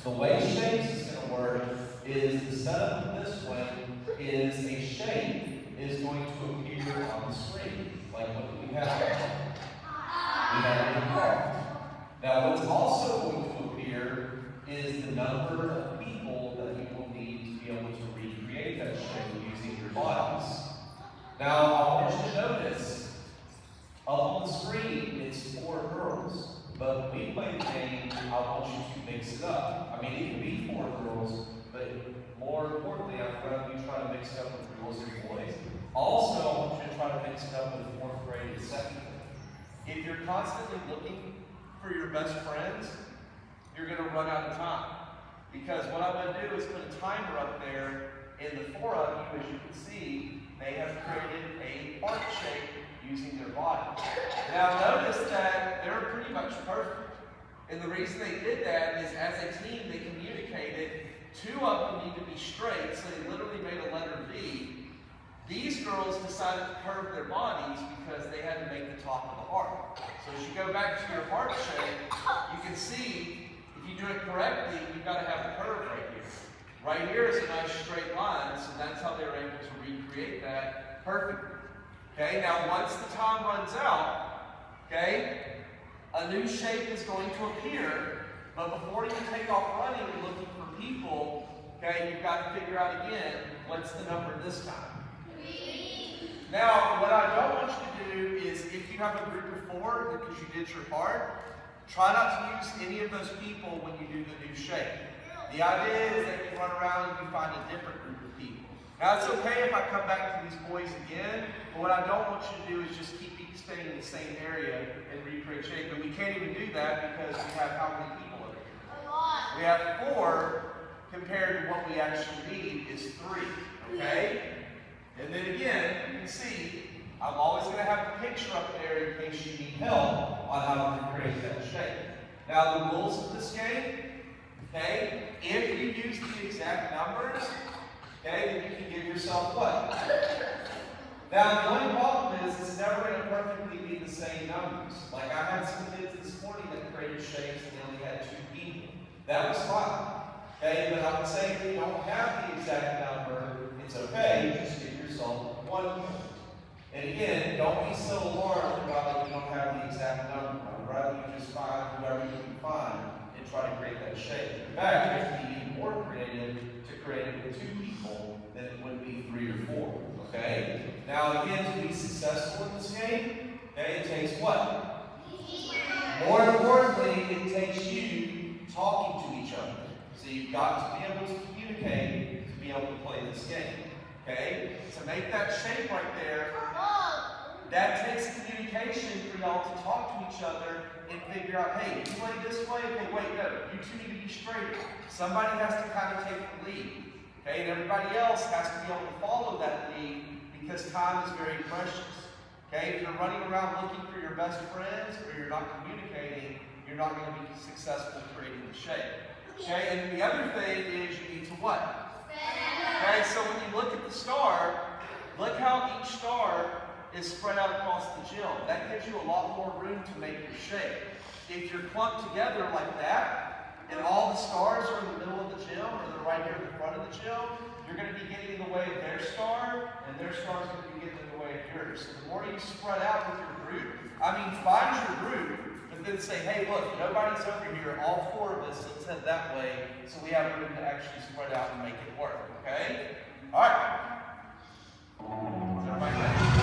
The way shapes is going to work is the setup of this one is a shape is going to appear on the screen. Like what do we have? We have a heart. Now what's also going to appear is the number of people that you will need to be able to recreate that shape using your bodies. Now I want you to notice, up on the screen it's 4 girls, but when we play the game, I want you to mix it up. I mean, it can be 4 girls, but more importantly, I'd rather you try to mix it up with girls and boys. Also, I want you to try to mix it up with 4th grade and 2nd grade. If you're constantly looking for your best friends, you're going to run out of time. Because what I'm going to do is put a timer up there, and the 4 of you, as you can see, they have created a heart shape using their body. Now notice that they're pretty much perfect. And the reason they did that is as a team they communicated 2 of them need to be straight, so they literally made a letter V. These girls decided to curve their bodies because they had to make the top of the heart. So as you go back to your heart shape, you can see if you do it correctly, you've got to have a curve right here. Right here is a nice straight line, so that's how they were able to recreate that perfectly. Okay, now once the time runs out, okay, a new shape is going to appear, but before you take off running and looking for people, okay, you've got to figure out again, what's the number this time? 3. Now, what I don't want you to do is, if you have a group of 4, because you did your part, try not to use any of those people when you do the new shape. The idea is that you run around and you find a different group of people. Now, it's okay if I come back to these boys again, but what I don't want you to do is just keep staying in the same area and recreate shape. And we can't even do that because we have how many people over here? A lot. We have 4 compared to what we actually need is 3. Okay? And then again, you can see, I'm always going to have the picture up there in case you need help on how to recreate that shape. Now, the rules of this game, okay, if you use the exact numbers, okay, then you can give yourself what? Now, the only problem is it's never going to perfectly be the same numbers. Like I had some kids this morning that created shapes and they only had 2 people. That was fine. Okay, but I would say if you don't have the exact number, it's okay. Just give yourself 1 point. And again, don't be so alarmed about that you don't have the exact number. I would rather you just find whoever you can find and try to create that shape. In fact, you have to be even more creative to create it with 2 people than it would be 3 or 4. Okay? Now again, to be successful in this game, okay, it takes what? More importantly, it takes you talking to each other. So you've got to be able to communicate to be able to play this game. Okay? To make that shape right there, that takes communication for y'all to talk to each other and figure out, hey, you play this way? Okay, wait, no, you 2 need to be straighter. Somebody has to kind of take the lead. Okay, and everybody else has to be able to follow that lead because time is very precious. Okay, if you're running around looking for your best friends or you're not communicating, you're not going to be successful creating the shape. Okay, and the other thing is you need to what? Okay, so when you look at the star, look how each star is spread out across the gym. That gives you a lot more room to make your shape. If you're clumped together like that, and all the stars are in the middle of the gym, or they're right here in the front of the gym, you're going to be getting in the way of their star, and their star is going to be getting in the way of yours. So the more you spread out with your group, I mean, find your group, but then say, hey, look, nobody's over here. All 4 of us, let's head that way, so we have room to actually spread out and make it work. Okay? All right. Is everybody ready?